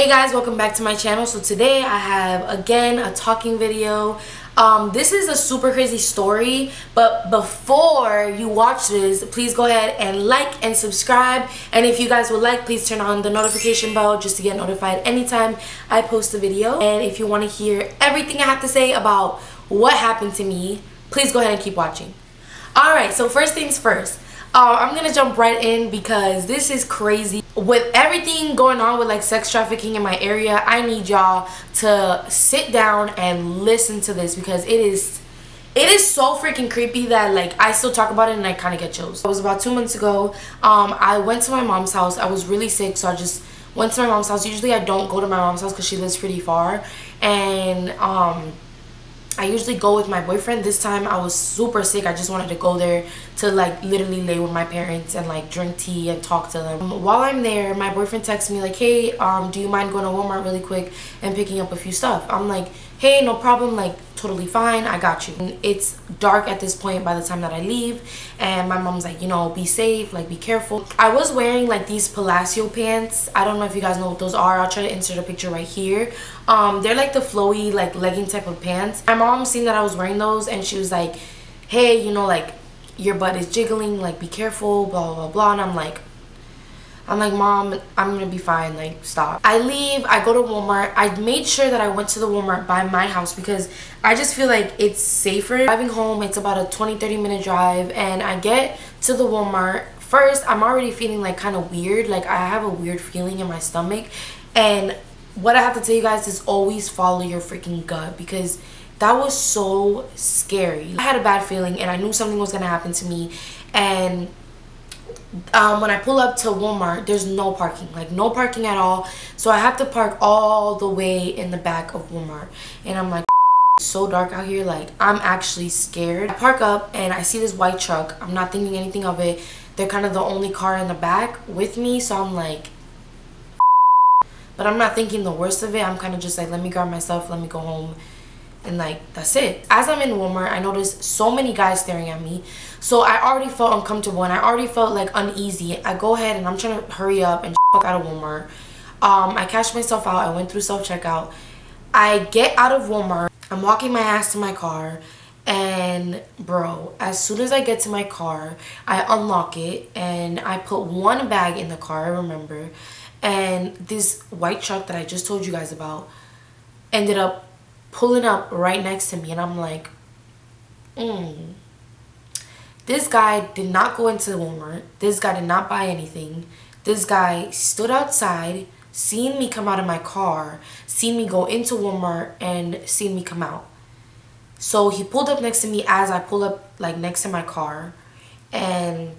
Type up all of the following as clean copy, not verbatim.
Hey guys, welcome back to my channel. So today I have again a talking video. This is a super crazy story, but before you watch this, please go ahead and like and subscribe, and if you guys would like, please turn on the notification bell just to get notified anytime I post a video. And if you want to hear everything I have to say about what happened to me, please go ahead and keep watching. Alright, so first things first, I'm gonna jump right in because this is crazy. With everything going on with like sex trafficking in my area, I need y'all to sit down and listen to this because it is so freaking creepy that like I still talk about it and I kind of get chills. It was about 2 months ago. I went to my mom's house. I was really sick, so I just went to my mom's house. Usually I don't go to my mom's house because she lives pretty far, and I usually go with my boyfriend. This time I was super sick. I just wanted to go there to like literally lay with my parents and like drink tea and talk to them. While I'm there, my boyfriend texts me like, hey, do you mind going to Walmart really quick and picking up a few stuff? I'm like, hey, no problem, like totally fine, I got you. And it's dark at this point by the time that I leave, and my mom's like, you know, be safe, like be careful. I was wearing like these Palacio pants. I don't know if you guys know what those are. I'll try to insert a picture right here. They're like the flowy like legging type of pants. My mom seen that I was wearing those and she was like, hey, you know, like your butt is jiggling, like be careful, blah blah blah. And I'm like, Mom, I'm gonna be fine, like stop. I leave, I go to Walmart. I made sure that I went to the Walmart by my house because I just feel like it's safer. Driving home, it's about a 20-30 minute drive, and I get to the Walmart. First, I'm already feeling like kind of weird, like I have a weird feeling in my stomach, and what I have to tell you guys is always follow your freaking gut because that was so scary. I had a bad feeling and I knew something was gonna happen to me, and when I pull up to Walmart, there's no parking, like no parking at all. So I have to park all the way in the back of Walmart, and I'm like, it's so dark out here, like I'm actually scared. I park up and I see this white truck. I'm not thinking anything of it. They're kind of the only car in the back with me, so I'm like, but I'm not thinking the worst of it. I'm kind of just like, let me grab my stuff, let me go home, and like that's it. As I'm in Walmart, I noticed so many guys staring at me, so I already felt uncomfortable and I already felt like uneasy. I go ahead and I'm trying to hurry up and fuck out of Walmart. I cashed myself out. I went through self-checkout. I get out of Walmart. I'm walking my ass to my car, and bro, as soon as I get to my car, I unlock it and I put one bag in the car, I remember, and this white truck that I just told you guys about ended up pulling up right next to me, and I'm like, this guy did not go into Walmart. This guy did not buy anything. This guy stood outside, seen me come out of my car, seen me go into Walmart, and seen me come out. So he pulled up next to me as I pulled up like next to my car, and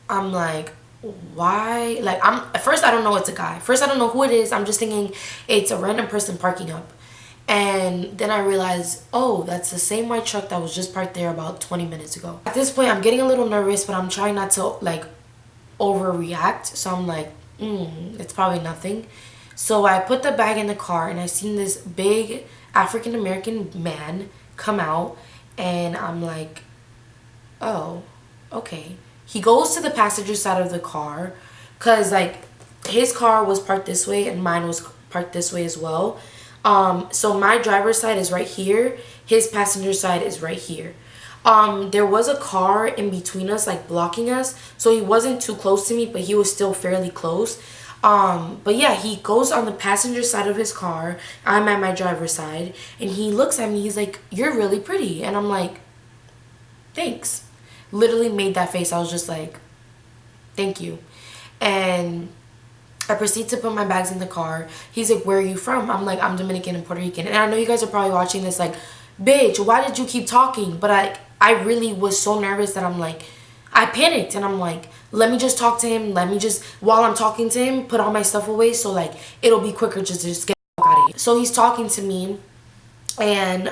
I'm like, why? Like, at first I don't know it's a guy. First I don't know who it is. I'm just thinking it's a random person parking up. And then I realized, oh, that's the same white truck that was just parked there about 20 minutes ago. At this point, I'm getting a little nervous, but I'm trying not to like overreact. So I'm like, it's probably nothing. So I put the bag in the car, and I seen this big African-American man come out, and I'm like, oh, okay. He goes to the passenger side of the car because like his car was parked this way and mine was parked this way as well. So my driver's side is right here, his passenger side is right here. There was a car in between us, like blocking us, so he wasn't too close to me, but he was still fairly close. But yeah, he goes on the passenger side of his car, I'm at my driver's side, and he looks at me, he's like, you're really pretty, and I'm like, thanks. Literally made that face. I was just like, thank you. And I proceed to put my bags in the car. He's like, where are you from? I'm like, I'm Dominican and Puerto Rican. And I know you guys are probably watching this like, bitch, why did you keep talking? But I really was so nervous that I'm like, I panicked, and I'm like, let me just talk to him. Let me just, while I'm talking to him, put all my stuff away, so like it'll be quicker just to get the fuck out of here. So he's talking to me, and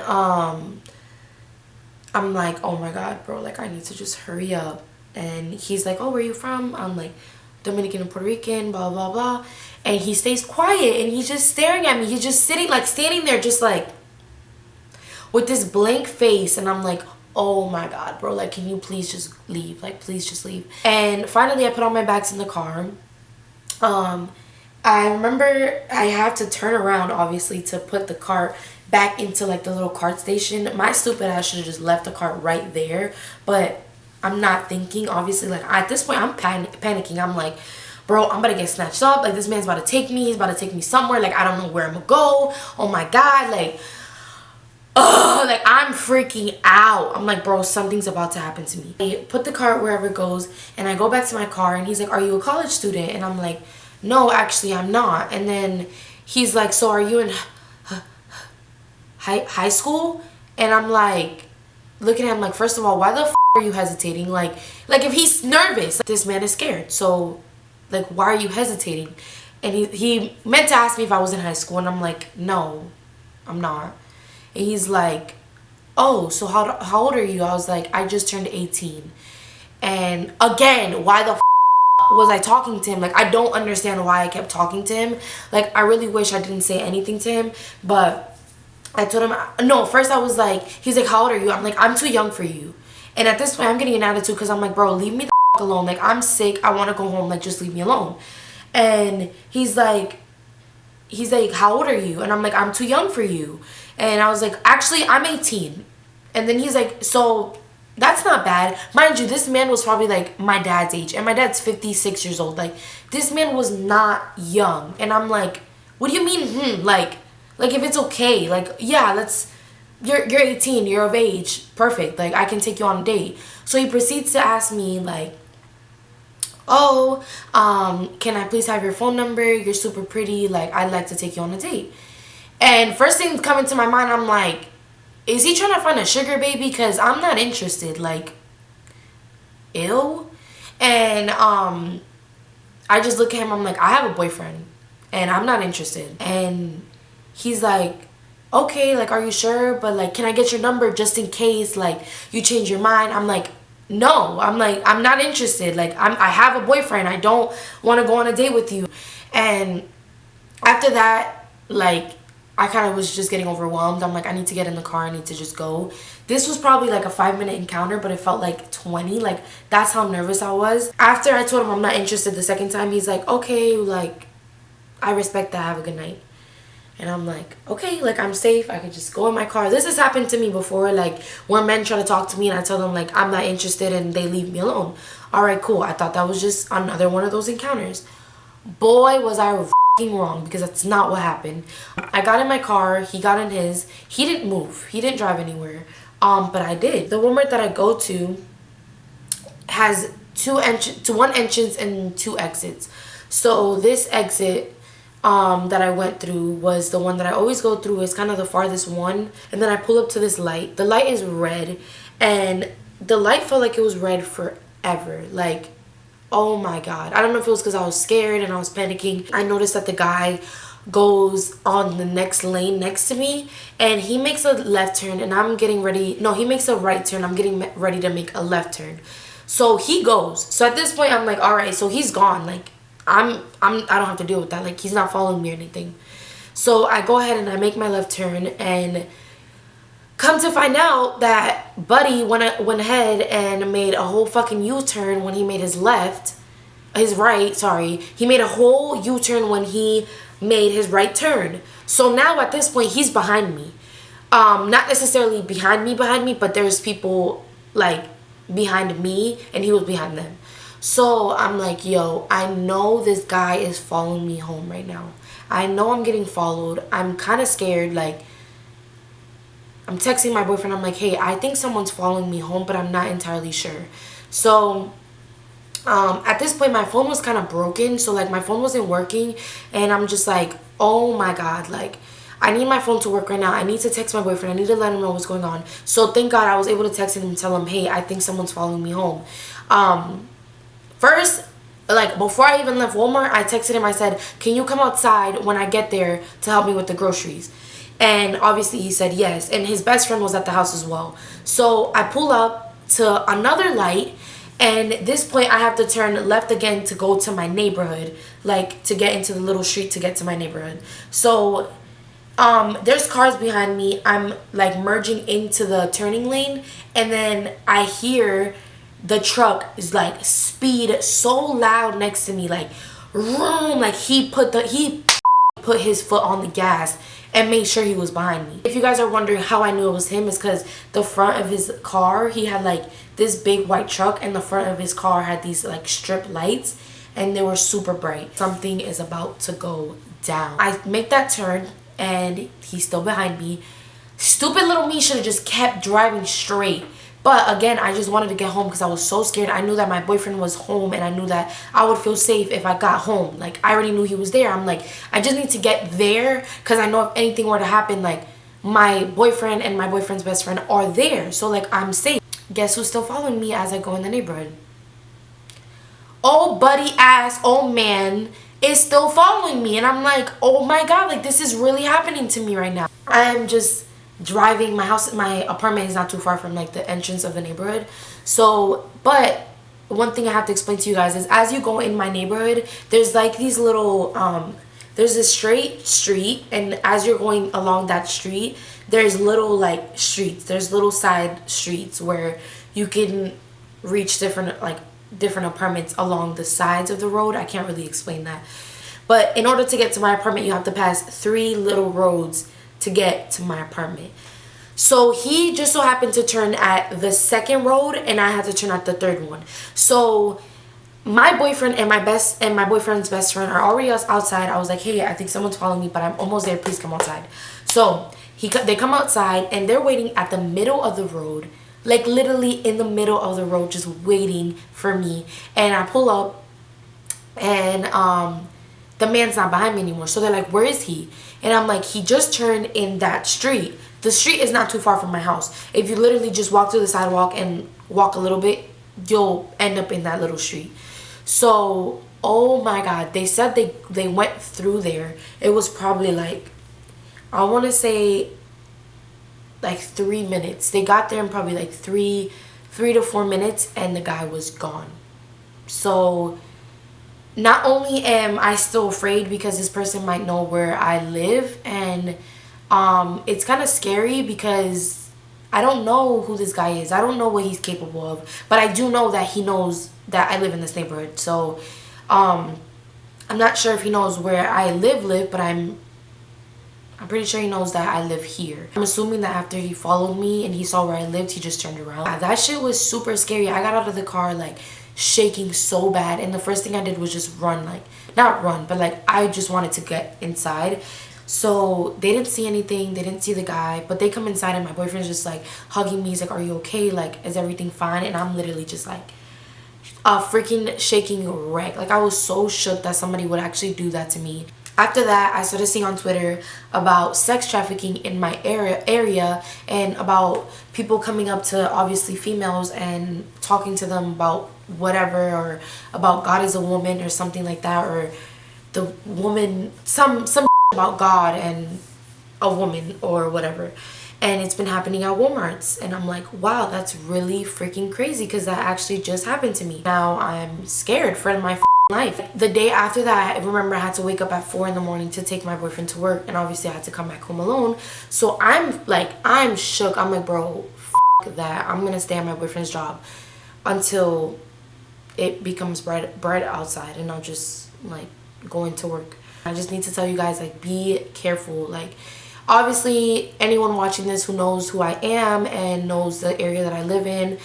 I'm like, oh my god, bro, like I need to just hurry up. And he's like, oh, where are you from? I'm like, Dominican and Puerto Rican, blah blah blah. And he stays quiet, and he's just staring at me. He's just sitting, like standing there, just like with this blank face. And I'm like, oh my god, bro, like can you please just leave? Like please just leave. And finally I put all my bags in the car, I remember I had to turn around, obviously, to put the cart back into like the little cart station. My stupid ass should have just left the cart right there, but I'm not thinking, obviously, like at this point I'm panicking. I'm like, bro, I'm about to get snatched up. Like, this man's about to take me. He's about to take me somewhere. Like, I don't know where I'm gonna go. Oh my God. Like, ugh, like I'm freaking out. I'm like, bro, something's about to happen to me. I put the cart wherever it goes, and I go back to my car, and he's like, are you a college student? And I'm like, no, actually I'm not. And then he's like, so are you in high school? And I'm like, looking at him like, first of all, why the f are you hesitating? Like if he's nervous, this man is scared. So like, why are you hesitating? And he meant to ask me if I was in high school, and I'm like, no, I'm not. And he's like, oh, so how old are you? I was like, I just turned 18. And again, why the f was I talking to him? Like, I don't understand why I kept talking to him. Like, I really wish I didn't say anything to him. But I told him, no, first I was like, he's like, how old are you? I'm like, I'm too young for you. And at this point, I'm getting an attitude because I'm like, bro, leave me the f alone. Like, I'm sick. I want to go home. Like, just leave me alone. And he's like, how old are you? And I'm like, I'm too young for you. And I was like, actually, I'm 18. And then he's like, so that's not bad. Mind you, this man was probably like my dad's age, and my dad's 56 years old. Like, this man was not young. And I'm like, what do you mean, Like if it's okay, like, yeah, you're 18, you're of age, perfect. Like, I can take you on a date. So he proceeds to ask me like, oh, can I please have your phone number? You're super pretty. Like, I'd like to take you on a date. And first thing coming to my mind, I'm like, is he trying to find a sugar baby? Because I'm not interested. Like, ew. And I just look at him. I'm like, I have a boyfriend, and I'm not interested. And he's like, okay, like, are you sure? But like, can I get your number just in case like you change your mind? I'm like, no. I'm like, I'm not interested. Like, I have a boyfriend. I don't want to go on a date with you. And after that, like, I kind of was just getting overwhelmed. I'm like, I need to get in the car. I need to just go. This was probably like a 5-minute encounter, but it felt like 20. Like, that's how nervous I was. After I told him I'm not interested the second time, he's like, okay, like, I respect that. Have a good night. And I'm like, okay, like, I'm safe. I could just go in my car. This has happened to me before, like, when men try to talk to me and I tell them, like, I'm not interested, and they leave me alone. All right, cool. I thought that was just another one of those encounters. Boy, was I wrong, because that's not what happened. I got in my car. He got in his. He didn't move. He didn't drive anywhere. But I did. The Walmart that I go to has one entrance and 2 exits. So this exit that I went through was the one that I always go through. It's kind of the farthest one. And then I pull up to this light. The light is red, and the light felt like it was red forever. Like, oh my God. I don't know if it was because I was scared and I was panicking. I noticed that the guy goes on the next lane next to me, and he makes a left turn, and I'm getting ready. No, he makes a right turn. I'm getting ready to make a left turn. So he goes. So at this point, I'm like, all right, so he's gone. Like, I don't have to deal with that. Like, he's not following me or anything. So I go ahead and I make my left turn, and come to find out that Buddy went ahead and made a whole fucking U-turn when he made his right, sorry. He made a whole U-turn when he made his right turn. So now at this point, he's behind me. Not necessarily behind me, but there's people like behind me, and he was behind them. So I'm like, yo, I know this guy is following me home right now. I know I'm getting followed. I'm kind of scared. Like, I'm texting my boyfriend. I'm like, hey, I think someone's following me home, but I'm not entirely sure. So at this point, my phone was kind of broken. So like, my phone wasn't working, and I'm just like, oh my God, like, I need my phone to work right now. I need to text my boyfriend. I need to let him know what's going on. So thank God I was able to text him and tell him, hey, I think someone's following me home. First, like, before I even left Walmart, I texted him. I said, can you come outside when I get there to help me with the groceries? And obviously he said yes, and his best friend was at the house as well. So I pull up to another light, and at this point I have to turn left again to go to my neighborhood, like to get into the little street to get to my neighborhood. So there's cars behind me. I'm like merging into the turning lane, and then I hear the truck is like speed so loud next to me, like vroom, like he put his foot on the gas and made sure he was behind me. If you guys are wondering how I knew it was him, it's because the front of his car, he had like this big white truck, and the front of his car had these like strip lights, and they were super bright. Something is about to go down. I make that turn and he's still behind me. Stupid little me should have just kept driving straight. But again, I just wanted to get home because I was so scared. I knew that my boyfriend was home, and I knew that I would feel safe if I got home. Like, I already knew he was there. I'm like, I just need to get there because I know if anything were to happen, like, my boyfriend and my boyfriend's best friend are there. So, like, I'm safe. Guess who's still following me as I go in the neighborhood? Oh, buddy ass, oh man, is still following me. And I'm like, oh my God, like, this is really happening to me right now. I'm just driving. My apartment is not too far from like the entrance of the neighborhood. So, but one thing I have to explain to you guys is as you go in my neighborhood, there's like these little there's a straight street, and as you're going along that street, there's little like streets, there's little side streets where you can reach different apartments along the sides of the road. I can't really explain that, but in order to get to my apartment, you have to pass 3 little roads to get to my apartment. So he just so happened to turn at the 2nd road, and I had to turn at the 3rd one. So my boyfriend and my boyfriend's best friend are already outside. I was like, hey, I think someone's following me, but I'm almost there, please come outside. So they come outside, and they're waiting at the middle of the road, like literally in the middle of the road, just waiting for me. And I pull up, and the man's not behind me anymore. So they're like, where is he? And I'm like, he just turned in that street. The street is not too far from my house. If you literally just walk through the sidewalk and walk a little bit, you'll end up in that little street. So, oh my God, they said they went through there. It was probably like, I want to say like 3 minutes. They got there in probably like 3 to 4 minutes, and the guy was gone. So not only am I still afraid because this person might know where I live, and it's kind of scary because I don't know who this guy is. I don't know what he's capable of, but I do know that he knows that I live in this neighborhood. So I'm not sure if he knows where I live, but I'm pretty sure he knows that I live here. I'm assuming that after he followed me and he saw where I lived, he just turned around. That shit was super scary. I got out of the car like shaking so bad, and the first thing I did was just run, like not run, but like I just wanted to get inside. So they didn't see anything, they didn't see the guy, but they come inside, and my boyfriend's just like hugging me. He's like, are you okay, like is everything fine? And I'm literally just like a freaking shaking wreck. Like I was so shook that somebody would actually do that to me. After that, I started seeing on Twitter about sex trafficking in my area, and about people coming up to obviously females and talking to them about whatever, or about God is a woman or something like that, or the woman, some about God and a woman or whatever. And it's been happening at Walmarts, and I'm like, wow, that's really freaking crazy, because that actually just happened to me. Now I'm scared for my life. The day after that, I remember I had to wake up at 4 in the morning to take my boyfriend to work, and obviously I had to come back home alone. So I'm shook. I'm like, bro, that. I'm gonna stay at my boyfriend's job until it becomes bright outside, and I'll just like go into work. I just need to tell you guys, like, be careful. Like, obviously anyone watching this who knows who I am and knows the area that I live in,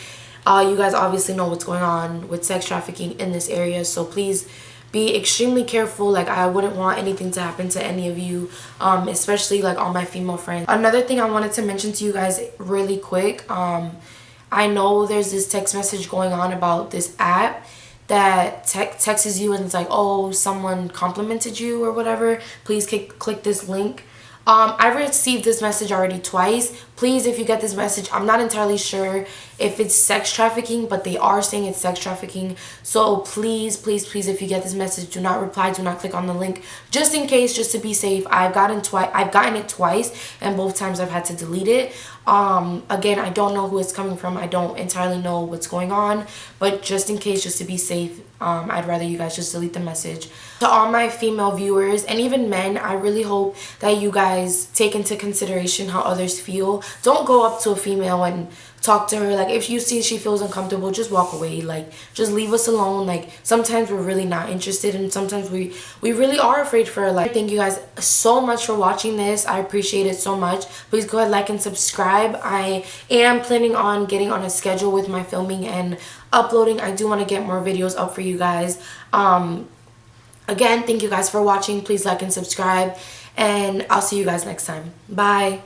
you guys obviously know what's going on with sex trafficking in this area. So please be extremely careful. Like, I wouldn't want anything to happen to any of you, especially like all my female friends. Another thing I wanted to mention to you guys really quick, I know there's this text message going on about this app that texts you, and it's like, oh, someone complimented you or whatever, please click this link. I've received this message already twice. Please, if you get this message, I'm not entirely sure if it's sex trafficking, but they are saying it's sex trafficking. So please, if you get this message, do not reply, do not click on the link, just in case, just to be safe. I've gotten it twice, and both times I've had to delete it. Again, I don't know who it's coming from. I don't entirely know what's going on, but just in case, just to be safe, I'd rather you guys just delete the message. To all my female viewers, and even men, I really hope that you guys take into consideration how others feel. Don't go up to a female and talk to her. Like, if you see she feels uncomfortable, just walk away. Like, just leave us alone. Like, sometimes we're really not interested, and sometimes we really are afraid for her life. Thank you guys so much for watching this. I appreciate it so much. Please go ahead, like and subscribe. I am planning on getting on a schedule with my filming and uploading. I do want to get more videos up for you guys. Again, thank you guys for watching. Please like and subscribe, and I'll see you guys next time. Bye.